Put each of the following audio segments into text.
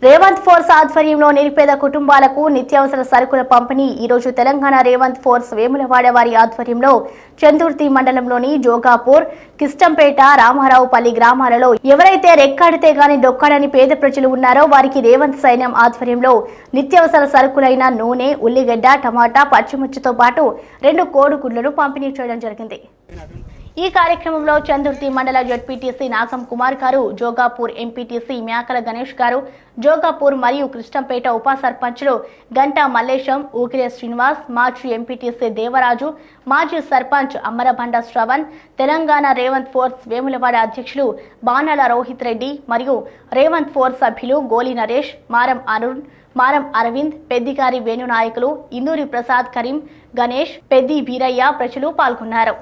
Revanth force ఆధ్వర్యంలో నిరుపేద కుటుంబాలకు నిత్యావసర సరుకుల పంపిణీ ఈ రోజు తెలంగాణ రేవంత్ ఫోర్స్ వేములవాడ వారి ఆధ్వర్యంలో చందుర్తి మండలంలోని జోగాపూర్, కిష్టంపేట, రామారావుపల్లి గ్రామాలలో ఎవరైతే రెక్కాడితే గాని డొక్కాడని పేద ప్రజలు ఉన్నారో వారికి రేవంత్ సైన్యం ఆధ్వర్యంలో నిత్యావసర సరుకులైన నూనె, ఉల్లిగడ్డ, టమాటా, పచ్చిమిర్చితో పాటు 2 కోడిగుడ్లను పంపిణీ చేయడం జరిగింది. ఈ కార్యక్రమంలో చందుర్తి మండల జడ్పీటీసీ నాగం కుమార్ గారు, జోగాపూర్ ఎంపీటీసీ మేకల గణేష్ గారు, జోగాపూర్ మరియు కృష్ణంపేట ఉప సర్పంచులు గంటా మల్లేశం, ఊగిరే శ్రీనివాస్, మాజీ ఎంపీటీసీ దేవరాజు, మాజీ సర్పంచ్ అమ్మరబండ శ్రవణ్, తెలంగాణ రేవంత్ ఫోర్స్ వేములవాడ అధ్యక్షులు బాణాల రోహిత్ రెడ్డి మరియు రేవంత్ ఫోర్స్ సభ్యులు గోలి నరేష్, మారం అరుణ్, మారం అరవింద్, పెద్దిగారి వేణు నాయకులు ఇందూరి ప్రసాద్, కరీం, గణేష్, పెద్ది బీరయ్య ప్రజలు పాల్గొన్నారు.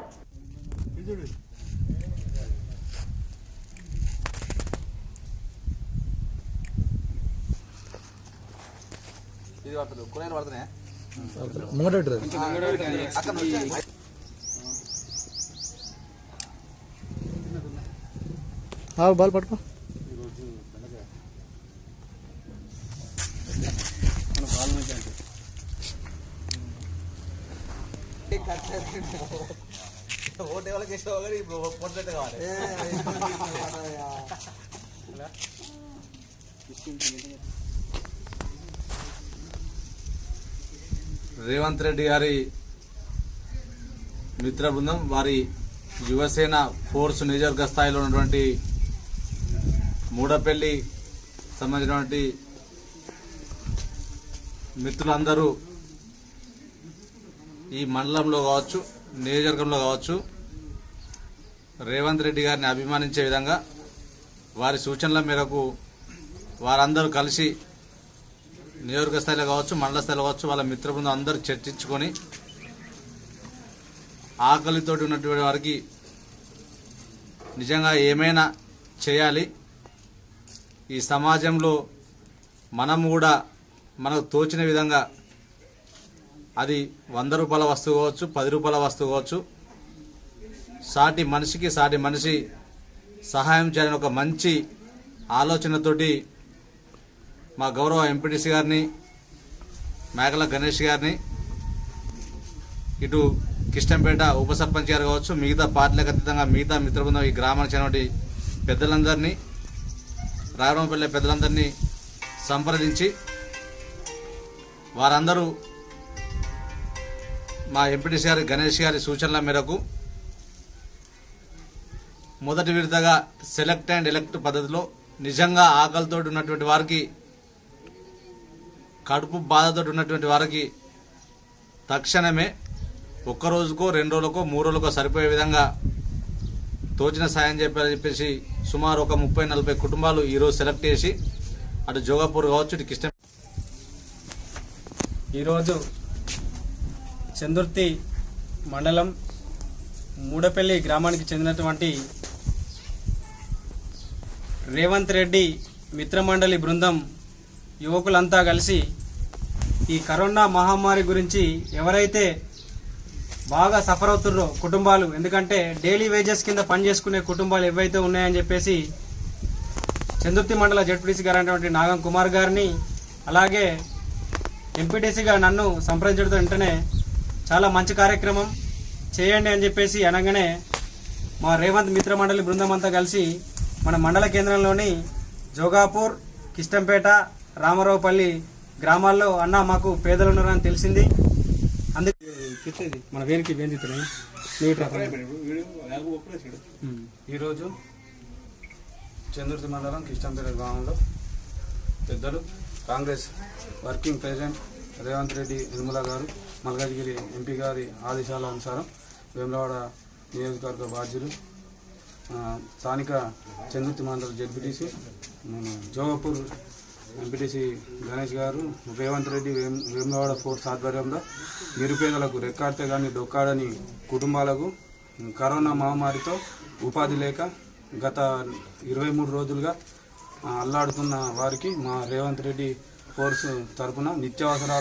బాల్ పట్టుకో. రేవంత్ రెడ్డి గారి మిత్ర బృందం వారి యువసేన ఫోర్స్ నియోజకవర్గ స్థాయిలో ఉన్నటువంటి మూడపల్లి సంబంధించినటువంటి మిత్రులందరూ ఈ మండలంలో కావచ్చు, నియోజకవర్గంలో కావచ్చు, రేవంత్ రెడ్డి గారిని అభిమానించే విధంగా వారి సూచనల మేరకు వారందరూ కలిసి నియోజకవర్గ స్థాయిలో కావచ్చు, మండల స్థాయిలో కావచ్చు, వాళ్ళ మిత్ర బృందం అందరూ చర్చించుకొని ఆకలితోటి ఉన్నటువంటి వారికి నిజంగా ఏమైనా చేయాలి, ఈ సమాజంలో మనం కూడా మనకు తోచిన విధంగా అది 100 రూపాయల వస్తువు కావచ్చు, 10 రూపాయల వస్తువు కావచ్చు, సాటి మనిషికి సాటి మనిషి సహాయం చేయాలని ఒక మంచి ఆలోచనతోటి మా గౌరవ ఎంపీటీసీ గారిని, మేకల గణేష్ గారిని, ఇటు కిష్టంపేట ఉప సర్పంచ్ గారు కావచ్చు, మిగతా పార్టీలకు అతీతంగా మిగతా మిత్రబృందం ఈ గ్రామానికి చెందినటువంటి పెద్దలందరినీ, రాయవరంపల్లి పెద్దలందరినీ సంప్రదించి వారందరూ మా ఎంపీటీసీ గారి గణేష్ గారి సూచనల మేరకు మొదటి విడతగా సెలెక్ట్ అండ్ ఎలెక్ట్ పద్ధతిలో నిజంగా ఆకలితో ఉన్నటువంటి వారికి, కడుపు బాధతో ఉన్నటువంటి వారికి తక్షణమే 1 రోజుకో 2 రోజులకో 3 రోజులకో సరిపోయే విధంగా తోచిన సాయం చెప్పేసి సుమారు ఒక 30-40 కుటుంబాలు ఈరోజు సెలెక్ట్ చేసి అటు జోగాపూర్ కావచ్చు, ఇటు కిష్టం. ఈరోజు చందుర్తి మండలం మూడపల్లి గ్రామానికి చెందినటువంటి రేవంత్ రెడ్డి మిత్రమండలి బృందం యువకులంతా కలిసి ఈ కరోనా మహమ్మారి గురించి ఎవరైతే బాగా సఫర్ అవుతుర్రో కుటుంబాలు, ఎందుకంటే డైలీ వేజెస్ కింద పనిచేసుకునే కుటుంబాలు ఏవైతే ఉన్నాయని చెప్పేసి చందుర్తి మండల జడ్పీటీసీ గారు అనేటువంటి నాగం కుమార్ గారిని, అలాగే ఎంపీటీసీగా నన్ను సంప్రదించడంతో వెంటనే చాలా మంచి కార్యక్రమం చేయండి అని చెప్పేసి అనగానే మా రేవంత్ మిత్ర మండలి బృందం అంతా కలిసి మన మండల కేంద్రంలోని జోగాపూర్, కిష్టంపేట, రామారావుపల్లి గ్రామాల్లో అన్న మాకు పేదలు ఉన్నారని తెలిసింది. అందుకే మన వేనికి ఈరోజు చందుర్తి మండలం కిష్టంపేట గ్రామంలో పెద్దలు కాంగ్రెస్ వర్కింగ్ ప్రెసిడెంట్ రేవంత్ రెడ్డి నిర్మల గారు, మల్కాజ్గిరి ఎంపీ గారి ఆదేశాల అనుసారం వేములవాడ నియోజకవర్గ బాధ్యులు, స్థానిక చందుర్తి మండల జడ్పీటీసీ, జోగాపూర్ ఎంపీటీసీ గణేష్ గారు, రేవంత్ రెడ్డి వేములవాడ ఫోర్స్ ఆధ్వర్యంలో నిరుపేదలకు రెక్కాడితే కానీ డొక్కాడని కుటుంబాలకు కరోనా మహమ్మారితో ఉపాధి లేక గత 23 రోజులుగా అల్లాడుతున్న వారికి మా రేవంత్ రెడ్డి ఫోర్స్ తరఫున నిత్యావసరాలు